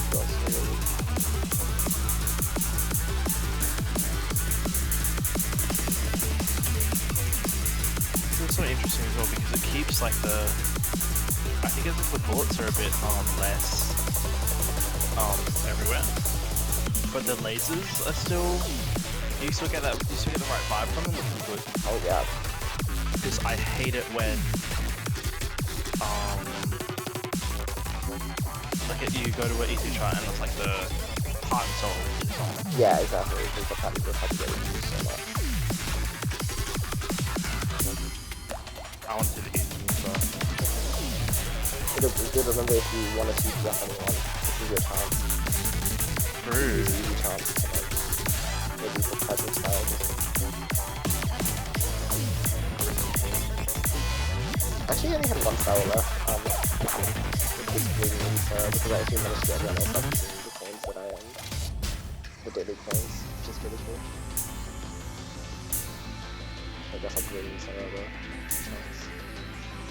Feels really... It's so interesting as well because it keeps like the. I think it's the bullets are a bit less everywhere, but the lasers are still. You still get that. You still get the right vibe from them, which is good. Oh yeah. Because I hate it when like you go to an easy try and it's like the heart and soul is on. Yeah, exactly. Because the patterns are probably getting used so much. I want to do the easy, but It's good, remember if you want to teach up anyone, this is your chance. true. This is your chance to like, maybe the type of style. Actually, I only had one style left, which is green, so because I actually managed to get everyone else up to the coins that I am. The daily coins, which is really cool. I guess I'll green some other chance.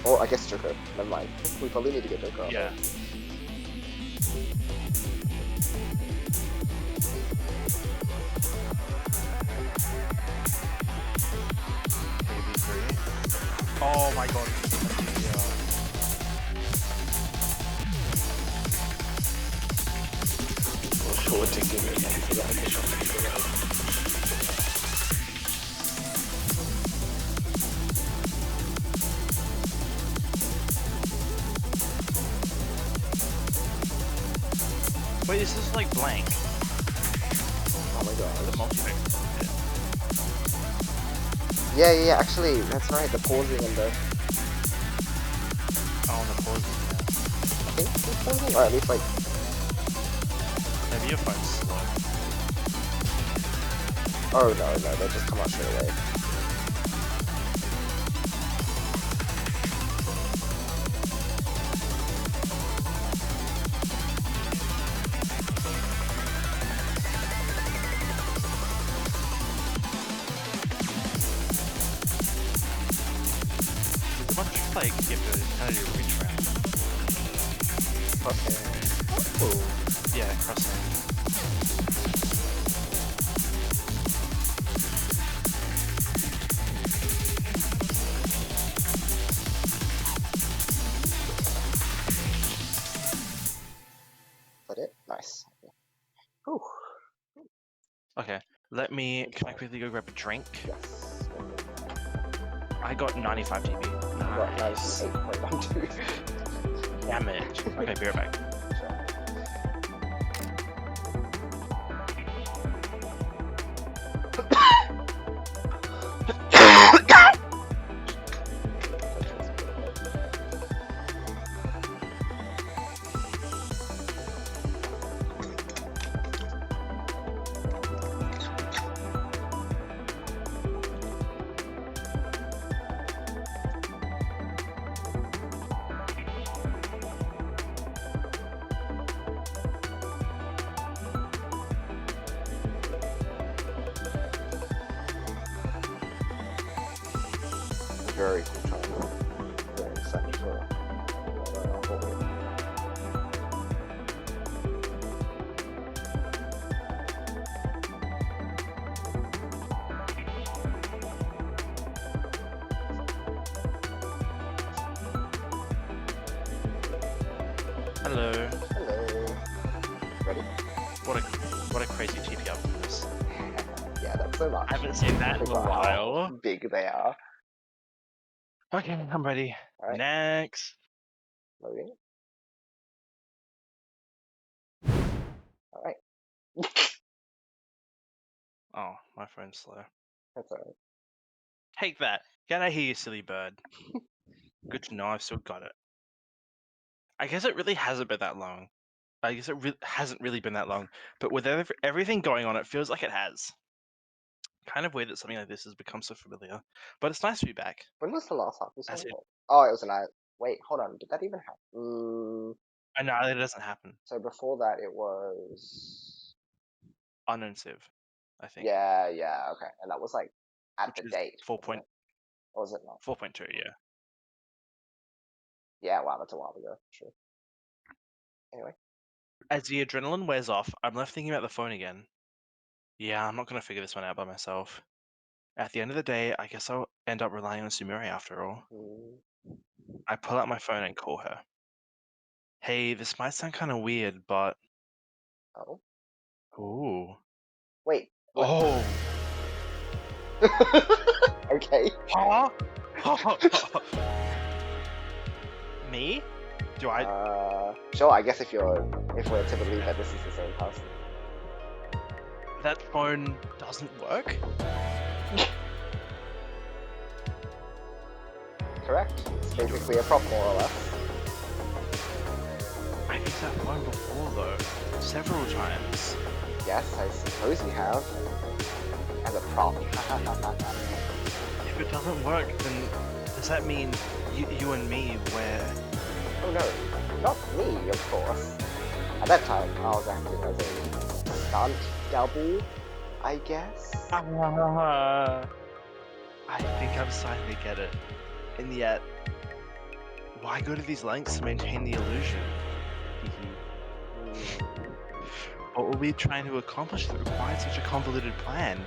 Oh, I guess Joker. Never mind. We probably need to get Joker. Yeah. Maybe 3. Oh my god. Sure, to give me for that. Wait, this is like blank. Oh my god. The multi-vector. Yeah, actually, that's right, the pausing and the... Oh, the pause. I think the pausing, or at least like... Maybe your phone's slow. Oh no, they just come out straight away. There's a bunch of like you have to kind of do reach around. Okay. Oh. Yeah, crossing. Is that it? Nice. Whew. Okay, can I quickly go grab a drink? Yes. I got 95 TB. Got Nice. 98.12. Damn it. Okay, be right back. Very cool time. Very excited for what Hello. Hello. Ready? What a crazy TP up for this. Yeah. Yeah, that's so much. I haven't seen that in a Wow, while. big they are. Okay, I'm ready. Alright. Next. Loading. Alright. Oh, my phone's slow. That's alright. Take that. Get out of here, you silly bird. Good to know I've still got it. I guess it really hasn't been that long. I guess it hasn't really been that long. But with everything going on, it feels like it has. Kind of weird that something like this has become so familiar. But it's nice to be back. When was the last time we saw That's it. it? Oh, it was an I. Wait, hold on. Did that even happen? I know it doesn't happen. So before that, it was. Unknown Civ, I think. Yeah, okay. And that was like at Which the is date. 4. Or was it not? 4.2, yeah. Yeah, wow, that's a while ago. Sure. Anyway. As the adrenaline wears off, I'm left thinking about the phone again. Yeah, I'm not going to figure this one out by myself. At the end of the day, I guess I'll end up relying on Sumire after all. I pull out my phone and call her. Hey, this might sound kind of weird, but... Oh. Ooh. Wait. What? Oh! Okay. Huh? Me? Do I... Sure, I guess if we're to believe that this is the same person. That phone doesn't work? Correct. It's basically a prop, more or less. I used that phone before, though. Several times. Yes, I suppose we have. As a prop. If it doesn't work, then does that mean you and me were... Oh no, not me, of course. At that time, I was acting as a stunt double, I guess. I think I'm starting to get it. And yet, why go to these lengths to maintain the illusion? What were we trying to accomplish that required such a convoluted plan?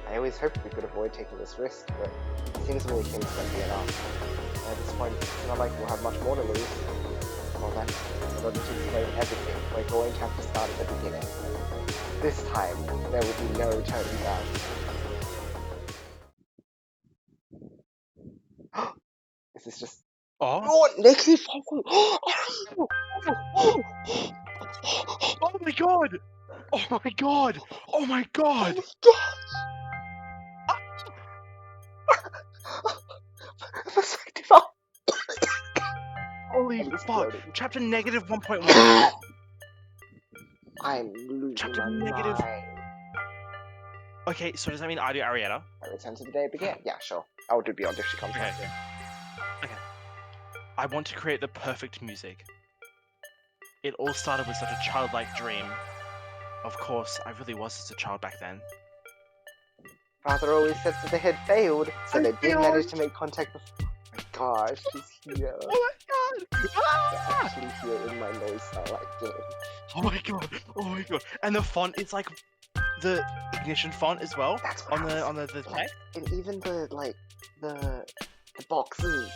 I always hoped we could avoid taking this risk, but it seems really things won't be enough. And at this point, it's not like we'll have much more to lose. Well then, in order to explain everything, we're going to have to start at the beginning. This time, there will be no turning back. Is this just... Oh? Oh, negative 5. Oh my god! Oh my god! Oh my god! Perspective up. Holy I'm fuck! exploding. Chapter negative 1.1. I'm losing Chapter my negative- mind. Okay, so does that mean I do Arietta? I return to the day it began. Yeah, sure. I will do Beyond if she comes back. Okay. I want to create the perfect music. It all started with such a childlike dream. Of course, I really was just a child back then. Father always said that they had failed, so they did manage to make contact with... Oh my gosh, she's here. Oh my god! They're actually here in my NOISZ Starlight game. Oh my god! Oh my god! And the font is like the ignition font as well. That's what on the like, text. and even the boxes.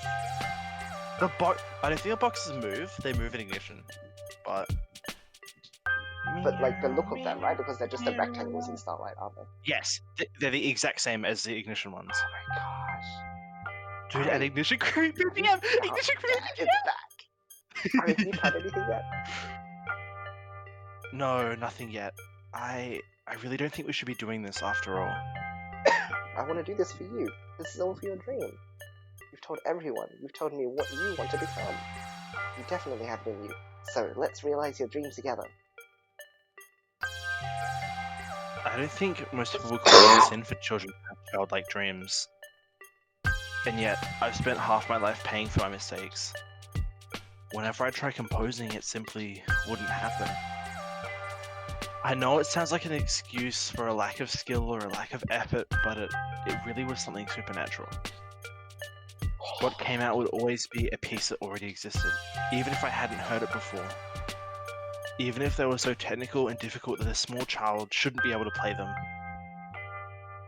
The box. I don't think the boxes move. They move in ignition, but. But like the look of them, right? Because they're just the rectangles in Starlight, aren't they? Yes, they're the exact same as the ignition ones. Oh my gosh. Dude, and ignition creep BPM! Ignition creep It's back. Have you tried anything yet? No, nothing yet. I really don't think we should be doing this after all. I want to do this for you. This is all for your dream. You've told everyone. You've told me what you want to become. You definitely have it in you. So let's realize your dreams together. I don't think most people would call it a sin for children to have childlike dreams. And yet, I've spent half my life paying for my mistakes. Whenever I try composing, it simply wouldn't happen. I know it sounds like an excuse for a lack of skill or a lack of effort, but it really was something supernatural. What came out would always be a piece that already existed, even if I hadn't heard it before. Even if they were so technical and difficult that a small child shouldn't be able to play them.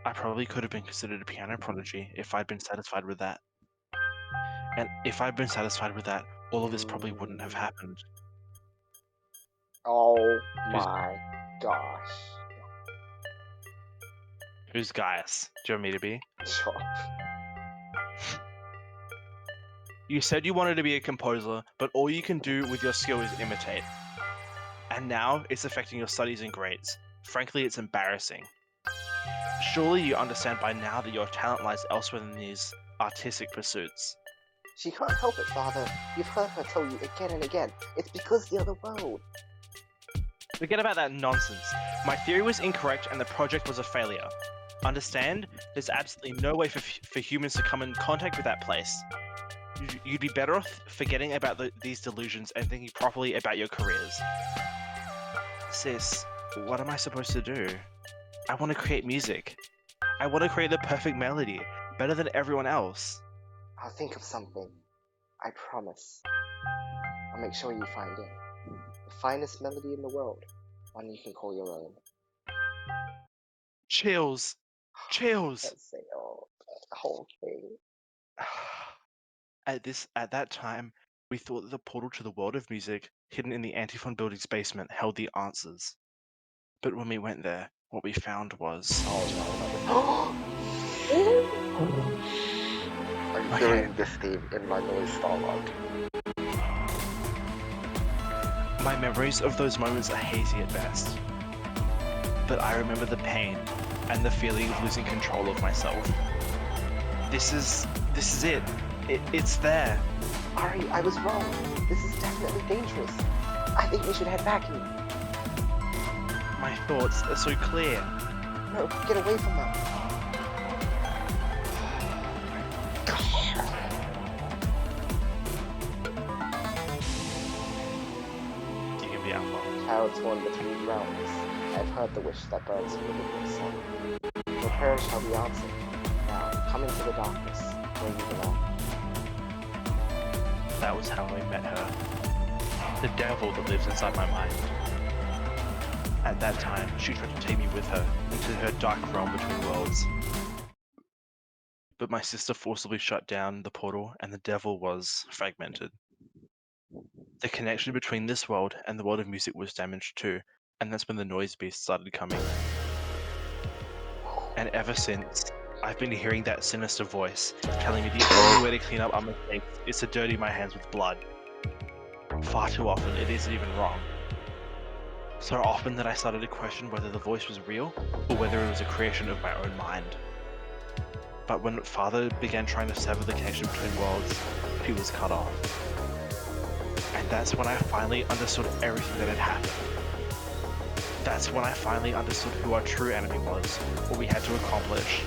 I probably could have been considered a piano prodigy if I'd been satisfied with that. And if I'd been satisfied with that, all of this probably wouldn't have happened. Oh my gosh. Who's Gaius? Do you want me to be? Sure. You said you wanted to be a composer, but all you can do with your skill is imitate. And now it's affecting your studies and grades. Frankly, it's embarrassing. Surely you understand by now that your talent lies elsewhere than these artistic pursuits. She can't help it, Father. You've heard her tell you again and again. It's because the other world. Forget about that nonsense. My theory was incorrect and the project was a failure. Understand? There's absolutely no way for humans to come in contact with that place. You'd be better off forgetting about these delusions and thinking properly about your careers. Sis, what am I supposed to do? I want to create music. I want to create the perfect melody, better than everyone else. I'll think of something. I promise. I'll make sure you find it. The finest melody in the world. One you can call your own. Chills. Chills. Let's say the whole thing. At that time, we thought that the portal to the world of music, hidden in the Antiphon building's basement, held the answers. But when we went there, what we found was... Oh no. I'm doing this theme in my NOISZ Starlight. My memories of those moments are hazy at best. But I remember the pain and the feeling of losing control of myself. This is it. It's there. Ari, I was wrong. This is definitely dangerous. I think we should head back in. My thoughts are so clear. No, get away from them. You can be Alpha. Child torn between realms. I've heard the wish that burns within your soul. Your prayers shall be answered. Now, come into the darkness, where you belong. That was how I met her. The devil that lives inside my mind. At that time, she tried to take me with her into her dark realm between worlds. But my sister forcibly shut down the portal and the devil was fragmented. The connection between this world and the world of music was damaged too, and that's when the NOISZ beast started coming. And ever since, I've been hearing that sinister voice telling me the only way to clean up our mistakes is to dirty my hands with blood. Far too often, it isn't even wrong. So often that I started to question whether the voice was real or whether it was a creation of my own mind. But when Father began trying to sever the connection between worlds, he was cut off. And that's when I finally understood everything that had happened. That's when I finally understood who our true enemy was, what we had to accomplish.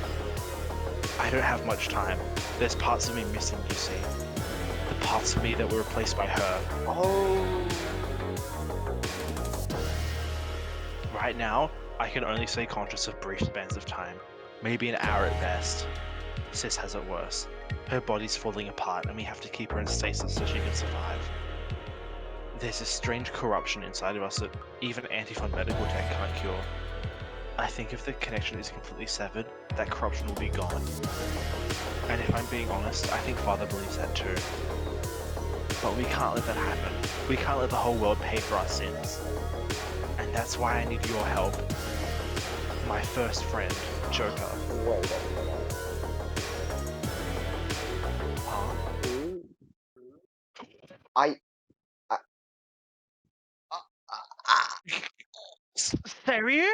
I don't have much time. There's parts of me missing, you see. The parts of me that were replaced by her. Oh. Right now, I can only stay conscious of brief spans of time, maybe an hour at best. Sis has it worse. Her body's falling apart and we have to keep her in stasis so she can survive. There's a strange corruption inside of us that even Antiphon medical tech can't cure. I think if the connection is completely severed, that corruption will be gone. And if I'm being honest, I think Father believes that too. But we can't let that happen. We can't let the whole world pay for our sins. And that's why I need your help. My first friend, Joker. Wait a minute. Huh? Serio?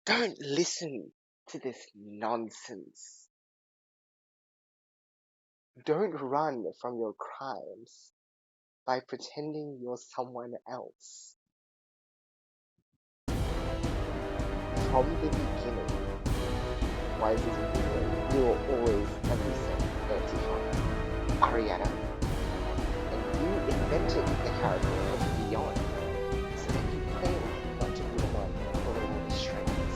Don't listen to this nonsense. Don't run from your crimes by pretending you're someone else. From the beginning, Wise is you were always everything Antiphon, Ariana, and you invented the character of Beyond, so that you claim not to be the one pulling all the strings.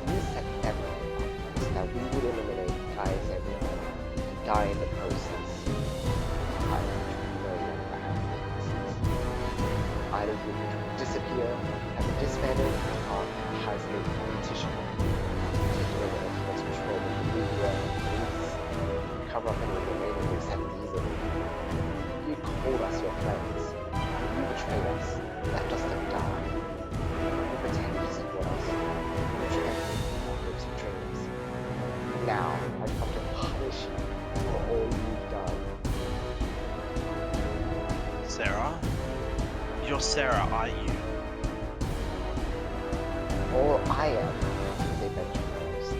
You set everything up so that we would eliminate Gaius everyone and die in the process. I no longer have witnesses. Either you disappear as a disbanded or a high-stakes competition. Let's control the media and police, cover up any remaining loose ends easily. You called us your friends, but you betrayed us, left us to die. You pretended to support us, you betrayed us. Now, I come to punish you for all you've done. Sarah? You're Sarah, are you? All I am is a Benjamin Rose.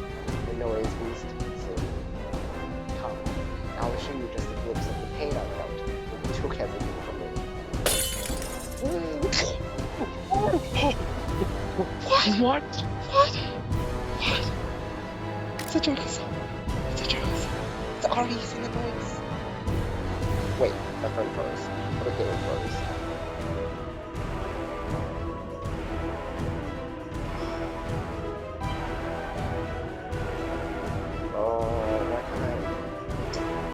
The NOISZ beast, so come. I'll show you just a glimpse of the pain I felt when you took everything from me. What? It's a joke song. It's a joke song. It's Ari's in the NOISZ. Wait, my phone froze. What a little froze.